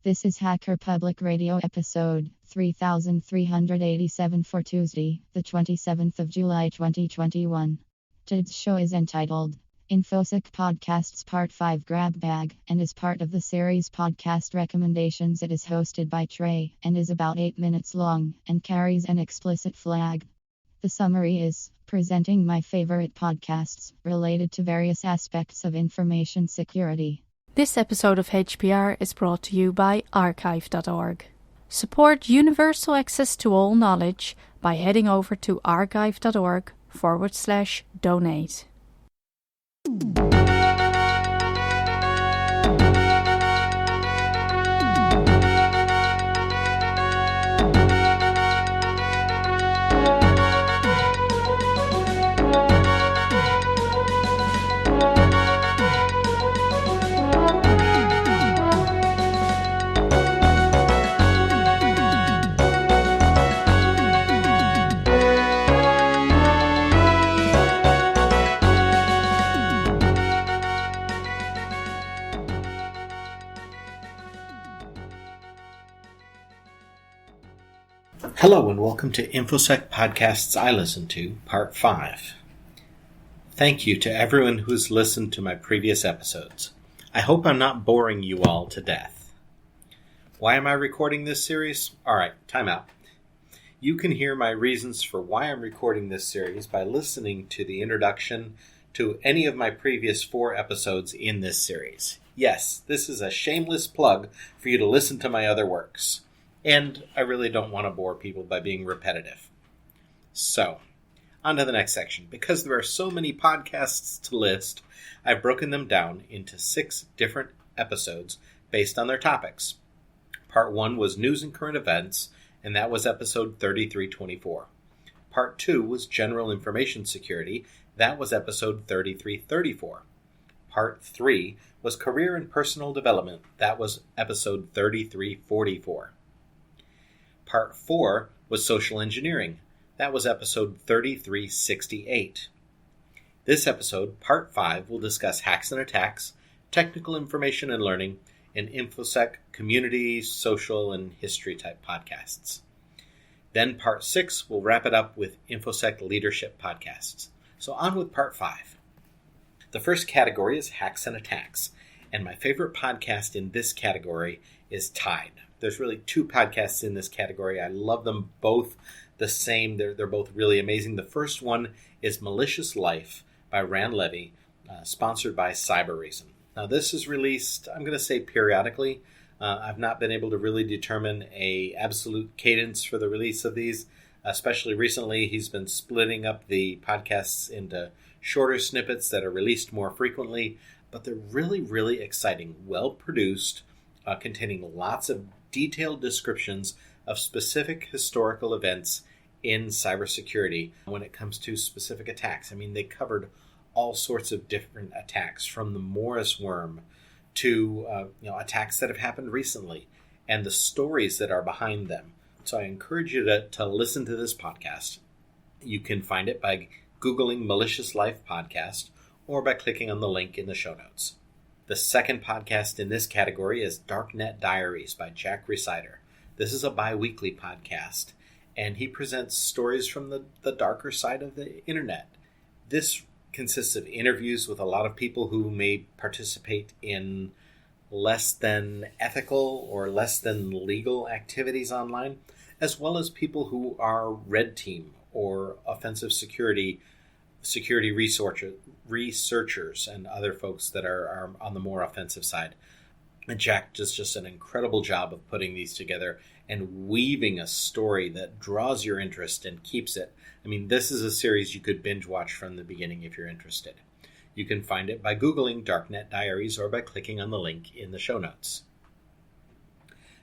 This is Hacker Public Radio episode 3387 for Tuesday, the 27th of July 2021. Today's show is entitled InfoSec Podcasts Part 5 Grab Bag and is part of the series Podcast Recommendations. It is hosted by Trey and is about 8 minutes long and carries an explicit flag. The summary is presenting my favorite podcasts related to various aspects of information security. This episode of HPR is brought to you by archive.org. Support universal access to all knowledge by heading over to archive.org/donate. Hello and welcome to InfoSec Podcasts I Listen To, Part 5. Thank you to everyone who has listened to my previous episodes. I hope I'm not boring you all to death. Why am I recording this series? Alright, time out. You can hear my reasons for why I'm recording this series by listening to the introduction to any of my previous 4 episodes in this series. Yes, this is a shameless plug for you to listen to my other works. And I really don't want to bore people by being repetitive. So, on to the next section. Because there are so many podcasts to list, I've broken them down into 6 different episodes based on their topics. Part 1 was News and Current Events, and that was episode 3324. Part 2 was General Information Security, that was episode 3334. Part 3 was Career and Personal Development, that was episode 3344. Part 4 was Social Engineering. That was episode 3368. This episode, Part 5, will discuss hacks and attacks, technical information and learning, and InfoSec community, social, and history type podcasts. Then Part 6 will wrap it up with InfoSec leadership podcasts. So on with Part 5. The first category is hacks and attacks, and my favorite podcast in this category is Tide. There's really 2 podcasts in this category. I love them both the same. They're both really amazing. The first one is Malicious Life by Rand Levy, sponsored by Cybereason. Now, this is released, I'm going to say periodically. I've not been able to really determine a absolute cadence for the release of these. Especially recently, he's been splitting up the podcasts into shorter snippets that are released more frequently. But they're really, really exciting, well-produced, containing lots of detailed descriptions of specific historical events in cybersecurity when it comes to specific attacks. I mean, they covered all sorts of different attacks, from the Morris worm to attacks that have happened recently and the stories that are behind them. So I encourage you to listen to this podcast. You can find it by Googling Malicious Life Podcast or by clicking on the link in the show notes. The second podcast in this category is Darknet Diaries by Jack Rhysider. This is a bi-weekly podcast, and he presents stories from the darker side of the internet. This consists of interviews with a lot of people who may participate in less than ethical or less than legal activities online, as well as people who are red team or offensive security researchers and other folks that are on the more offensive side. And Jack does just an incredible job of putting these together and weaving a story that draws your interest and keeps it. I mean, this is a series you could binge watch from the beginning if you're interested. You can find it by Googling Darknet Diaries or by clicking on the link in the show notes.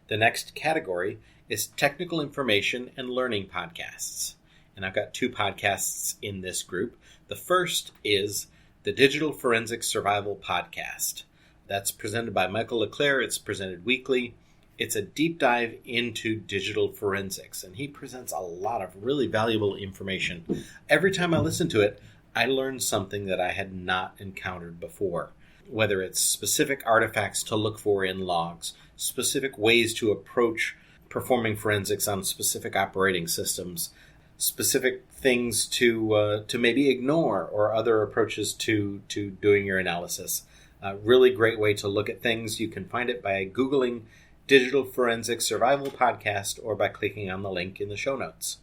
The next category is Technical Information and Learning Podcasts. And I've got 2 podcasts in this group. The first is the Digital Forensic Survival Podcast. That's presented by Michael LeClaire. It's presented weekly. It's a deep dive into digital forensics, and he presents a lot of really valuable information. Every time I listen to it, I learned something that I had not encountered before. whether it's specific artifacts to look for in logs, specific ways to approach performing forensics on specific operating systems, specific things to maybe ignore, or other approaches to doing your analysis. Really great way to look at things. You can find it by Googling Digital Forensic Survival Podcast or by clicking on the link in the show notes.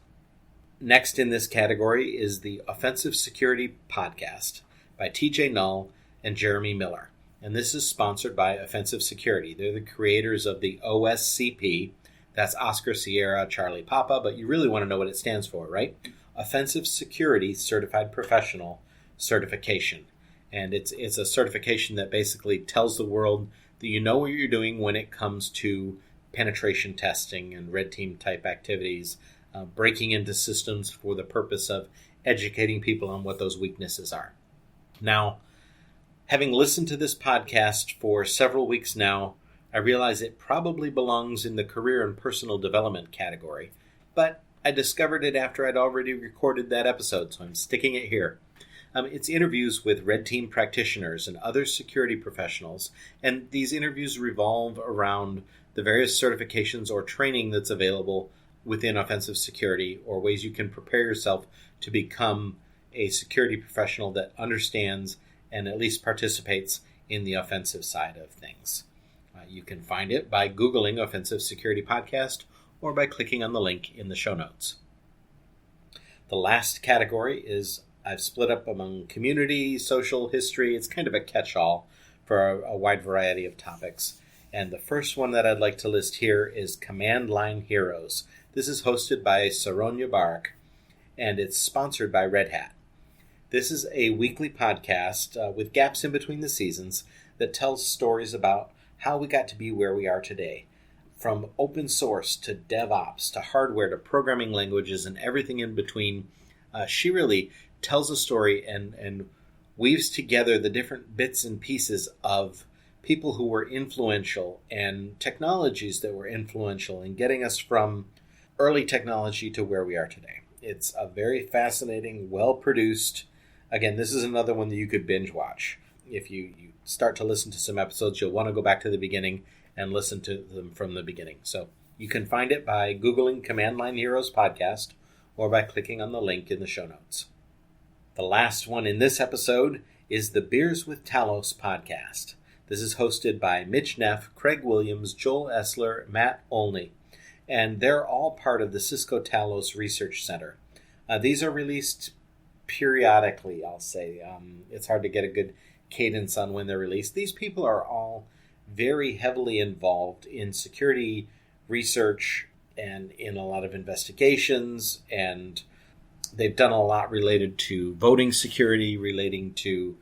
Next in this category is the Offensive Security Podcast by TJ Null and Jeremy Miller. And this is sponsored by Offensive Security. They're the creators of the OSCP. That's Oscar Sierra Charlie Papa, but you really want to know what it stands for, right? Offensive Security Certified Professional Certification. And it's a certification that basically tells the world that you know what you're doing when it comes to penetration testing and red team type activities, breaking into systems for the purpose of educating people on what those weaknesses are. Now, having listened to this podcast for several weeks now, I realize it probably belongs in the career and personal development category, but I discovered it after I'd already recorded that episode, so I'm sticking it here. It's interviews with red team practitioners and other security professionals, and these interviews revolve around the various certifications or training that's available within offensive security, or ways you can prepare yourself to become a security professional that understands and at least participates in the offensive side of things. You can find it by Googling Offensive Security Podcast or by clicking on the link in the show notes. The last category is I've split up among community, social, history. It's kind of a catch-all for a wide variety of topics. And the first one that I'd like to list here is Command Line Heroes. This is hosted by Saronya Barak, and it's sponsored by Red Hat. This is a weekly podcast with gaps in between the seasons that tells stories about how we got to be where we are today. From open source to DevOps to hardware to programming languages and everything in between, she really tells a story and weaves together the different bits and pieces of people who were influential and technologies that were influential in getting us from early technology to where we are today. It's a very fascinating, well-produced. Again, this is another one that you could binge watch. If you start to listen to some episodes, you'll want to go back to the beginning and listen to them from the beginning. So you can find it by Googling Command Line Heroes Podcast or by clicking on the link in the show notes. The last one in this episode is the Beers with Talos podcast. This is hosted by Mitch Neff, Craig Williams, Joel Essler, Matt Olney, and they're all part of the Cisco Talos Research Center. These are released periodically, I'll say. It's hard to get a good cadence on when they're released. These people are all very heavily involved in security research and in a lot of investigations, and they've done a lot related to voting security, relating to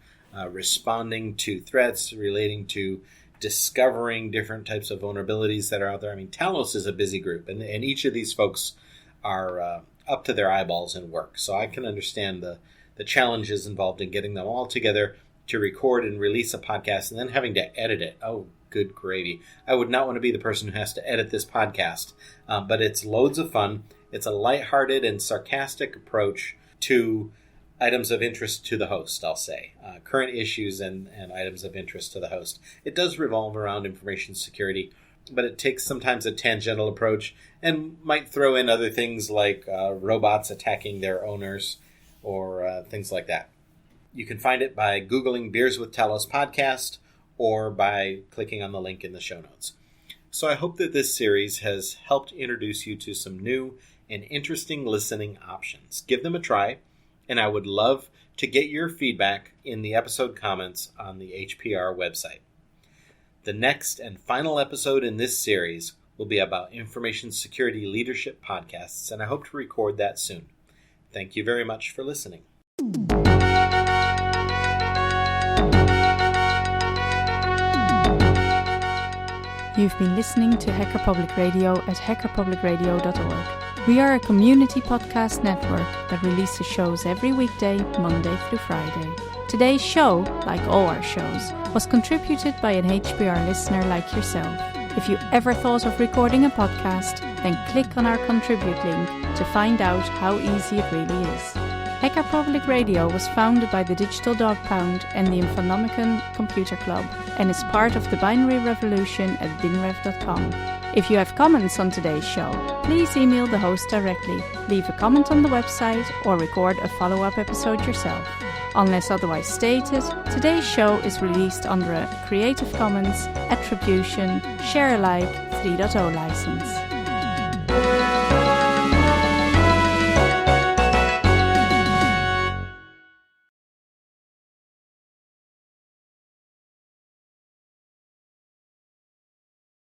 responding to threats, relating to discovering different types of vulnerabilities that are out there. I mean, Talos is a busy group, and each of these folks are up to their eyeballs in work. So I can understand the challenges involved in getting them all together to record and release a podcast and then having to edit it. Oh, good gravy. I would not want to be the person who has to edit this podcast, but it's loads of fun. It's a lighthearted and sarcastic approach to items of interest to the host, I'll say. Current issues and items of interest to the host. It does revolve around information security, but it takes sometimes a tangential approach and might throw in other things like robots attacking their owners or things like that. You can find it by Googling Beers with Talos podcast or by clicking on the link in the show notes. So I hope that this series has helped introduce you to some new and interesting listening options. Give them a try, and I would love to get your feedback in the episode comments on the HPR website. The next and final episode in this series will be about information security leadership podcasts, and I hope to record that soon. Thank you very much for listening. You've been listening to Hacker Public Radio at hackerpublicradio.org. We are a community podcast network that releases shows every weekday, Monday through Friday. Today's show, like all our shows, was contributed by an HPR listener like yourself. If you ever thought of recording a podcast, then click on our contribute link to find out how easy it really is. Hacker Public Radio was founded by the Digital Dog Pound and the Infonomicon Computer Club and is part of the binary revolution at binrev.com. If you have comments on today's show, please email the host directly, leave a comment on the website, or record a follow-up episode yourself. Unless otherwise stated, today's show is released under a Creative Commons Attribution Share Alike 3.0 license.